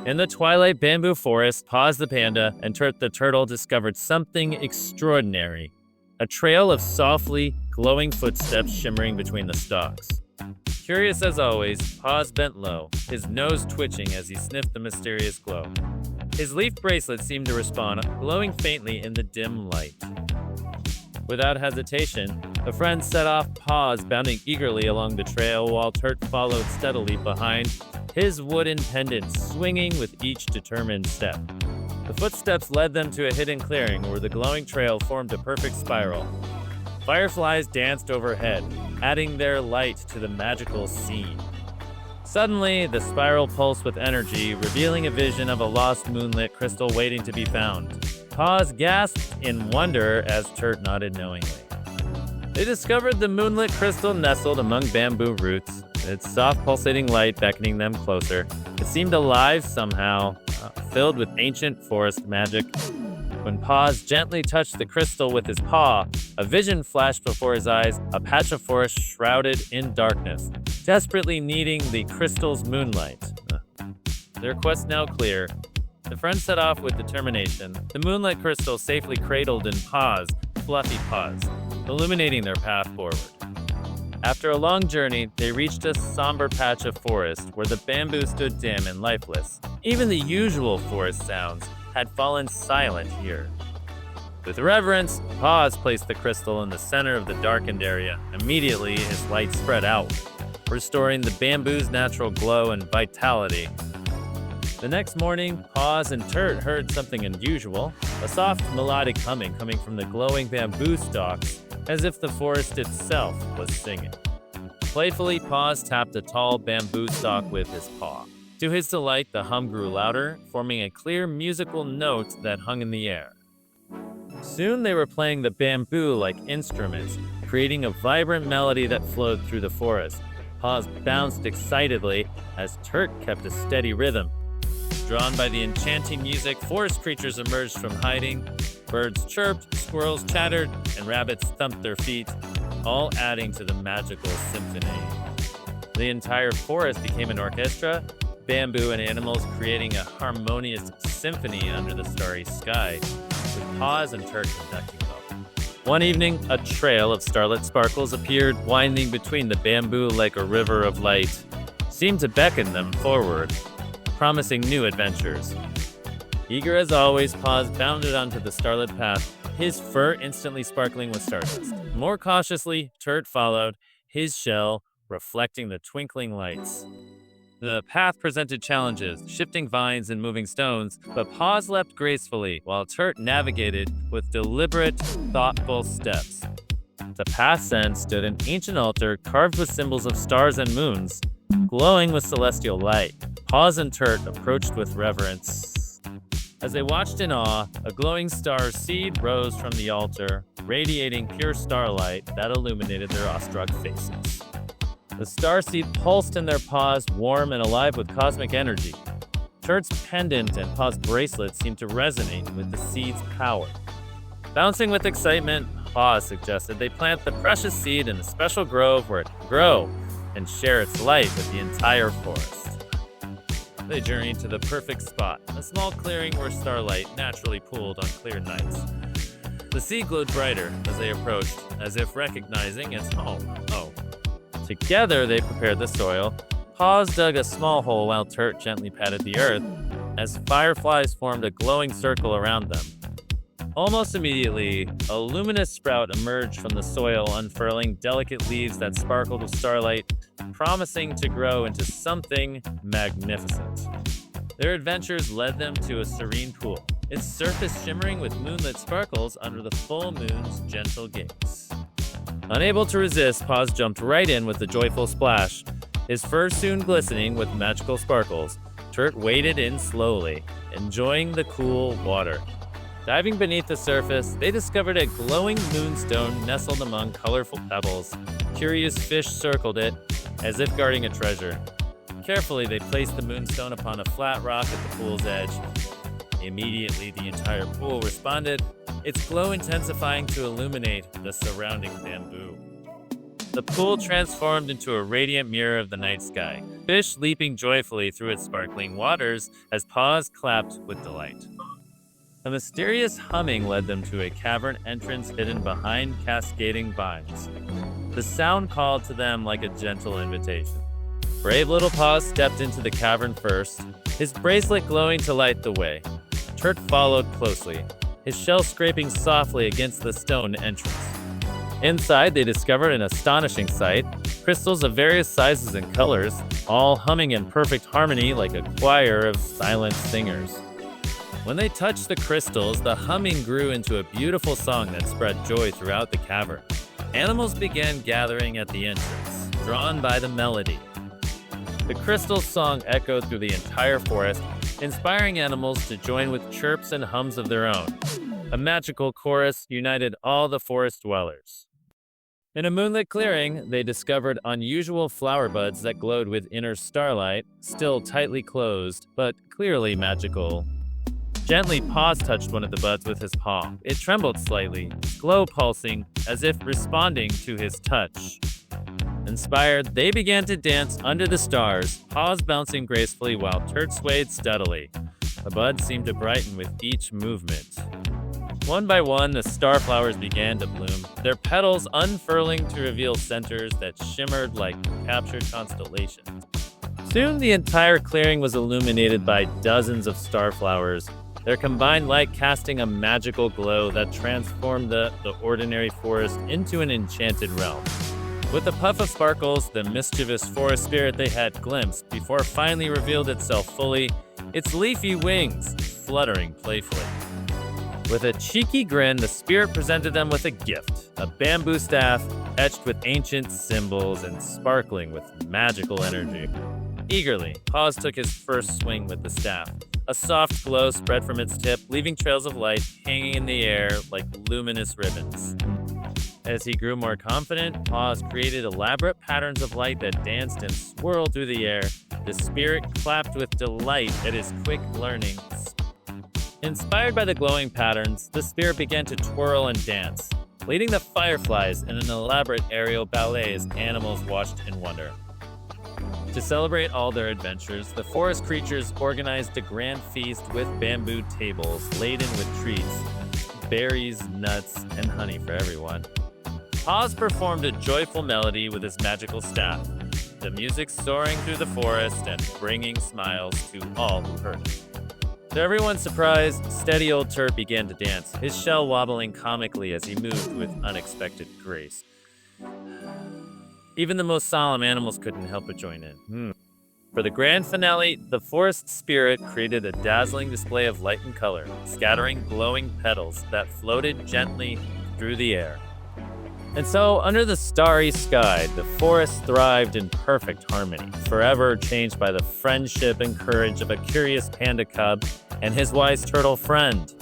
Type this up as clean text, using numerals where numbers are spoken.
In the twilight bamboo forest, Paws the panda and Turt the turtle discovered something extraordinary. A trail of softly glowing footsteps shimmering between the stalks. Curious as always, Paws bent low, his nose twitching as he sniffed the mysterious glow. His leaf bracelet seemed to respond, glowing faintly in the dim light. Without hesitation, the friends set off, Paws bounding eagerly along the trail while Turt followed steadily behind, his wooden pendant swinging with each determined step. The footsteps led them to a hidden clearing where the glowing trail formed a perfect spiral. Fireflies danced overhead, adding their light to the magical scene. Suddenly, the spiral pulsed with energy, revealing a vision of a lost moonlit crystal waiting to be found. Paws gasped in wonder as Turt nodded knowingly. They discovered the moonlit crystal nestled among bamboo roots, its soft pulsating light beckoning them closer. It seemed alive somehow, filled with ancient forest magic. When Paws gently touched the crystal with his paw, a vision flashed before his eyes, a patch of forest shrouded in darkness, desperately needing the crystal's moonlight. Their quest now clear, the friends set off with determination, the moonlit crystal safely cradled in Paws' fluffy paws, illuminating their path forward. After a long journey, they reached a somber patch of forest where the bamboo stood dim and lifeless. Even the usual forest sounds had fallen silent here. With reverence, Paws placed the crystal in the center of the darkened area. Immediately, its light spread out, restoring the bamboo's natural glow and vitality. The next morning, Paws and Turt heard something unusual, a soft melodic humming coming from the glowing bamboo stalks, as if the forest itself was singing. Playfully, Paws tapped a tall bamboo stalk with his paw. To his delight, the hum grew louder, forming a clear musical note that hung in the air. Soon they were playing the bamboo like instruments, creating a vibrant melody that flowed through the forest. Paws bounced excitedly as Turt kept a steady rhythm. Drawn by the enchanting music, forest creatures emerged from hiding. Birds chirped, squirrels chattered, and rabbits thumped their feet, all adding to the magical symphony. The entire forest became an orchestra, bamboo and animals creating a harmonious symphony under the starry sky, with Paws and Turt conducting them. One evening, a trail of starlit sparkles appeared, winding between the bamboo like a river of light, seemed to beckon them forward, promising new adventures. Eager as always, Paws bounded onto the starlit path, his fur instantly sparkling with stardust. More cautiously, Turt followed, his shell reflecting the twinkling lights. The path presented challenges, shifting vines and moving stones, but Paws leapt gracefully while Turt navigated with deliberate, thoughtful steps. At the path's end stood an ancient altar carved with symbols of stars and moons, glowing with celestial light. Paws and Turt approached with reverence. As they watched in awe, a glowing star seed rose from the altar, radiating pure starlight that illuminated their awestruck faces. The starseed pulsed in their paws, warm and alive with cosmic energy. Turt's pendant and Paws' bracelet seemed to resonate with the seed's power. Bouncing with excitement, Paws suggested they plant the precious seed in a special grove where it can grow and share its light with the entire forest. They journeyed to the perfect spot, a small clearing where starlight naturally pooled on clear nights. The seed glowed brighter as they approached, as if recognizing its home. Together, they prepared the soil. Paws dug a small hole while Turt gently patted the earth, as fireflies formed a glowing circle around them. Almost immediately, a luminous sprout emerged from the soil, unfurling delicate leaves that sparkled with starlight, promising to grow into something magnificent. Their adventures led them to a serene pool, its surface shimmering with moonlit sparkles under the full moon's gentle gaze. Unable to resist, Paws jumped right in with a joyful splash, his fur soon glistening with magical sparkles. Turt waded in slowly, enjoying the cool water. Diving beneath the surface, they discovered a glowing moonstone nestled among colorful pebbles. Curious fish circled it, as if guarding a treasure. Carefully, they placed the moonstone upon a flat rock at the pool's edge. Immediately, the entire pool responded, its glow intensifying to illuminate the surrounding bamboo. The pool transformed into a radiant mirror of the night sky, fish leaping joyfully through its sparkling waters as Paws clapped with delight. A mysterious humming led them to a cavern entrance hidden behind cascading vines. The sound called to them like a gentle invitation. Brave little Paws stepped into the cavern first, his bracelet glowing to light the way. Turt followed closely, his shell scraping softly against the stone entrance. Inside, they discovered an astonishing sight, crystals of various sizes and colors, all humming in perfect harmony like a choir of silent singers. When they touched the crystals, the humming grew into a beautiful song that spread joy throughout the cavern. Animals began gathering at the entrance, drawn by the melody. The crystal song echoed through the entire forest, inspiring animals to join with chirps and hums of their own. A magical chorus united all the forest dwellers. In a moonlit clearing, they discovered unusual flower buds that glowed with inner starlight, still tightly closed, but clearly magical. Gently, Paws touched one of the buds with his paw. It trembled slightly, glow pulsing, as if responding to his touch. Inspired, they began to dance under the stars, Paws bouncing gracefully while Turt swayed steadily. The buds seemed to brighten with each movement. One by one, the starflowers began to bloom, their petals unfurling to reveal centers that shimmered like captured constellations. Soon, the entire clearing was illuminated by dozens of starflowers, their combined light casting a magical glow that transformed the ordinary forest into an enchanted realm. With a puff of sparkles, the mischievous forest spirit they had glimpsed before finally revealed itself fully, its leafy wings fluttering playfully. With a cheeky grin, the spirit presented them with a gift, a bamboo staff etched with ancient symbols and sparkling with magical energy. Eagerly, Paws took his first swing with the staff. A soft glow spread from its tip, leaving trails of light hanging in the air like luminous ribbons. As he grew more confident, Paws created elaborate patterns of light that danced and swirled through the air. The spirit clapped with delight at his quick learning. Inspired by the glowing patterns, the spirit began to twirl and dance, leading the fireflies in an elaborate aerial ballet as animals watched in wonder. To celebrate all their adventures, the forest creatures organized a grand feast with bamboo tables laden with treats, berries, nuts, and honey for everyone. Paws performed a joyful melody with his magical staff, the music soaring through the forest and bringing smiles to all who heard it. To everyone's surprise, steady old Turt began to dance, his shell wobbling comically as he moved with unexpected grace. Even the most solemn animals couldn't help but join in. For the grand finale, the forest spirit created a dazzling display of light and color, scattering glowing petals that floated gently through the air. And so, under the starry sky, the forest thrived in perfect harmony, forever changed by the friendship and courage of a curious panda cub and his wise turtle friend.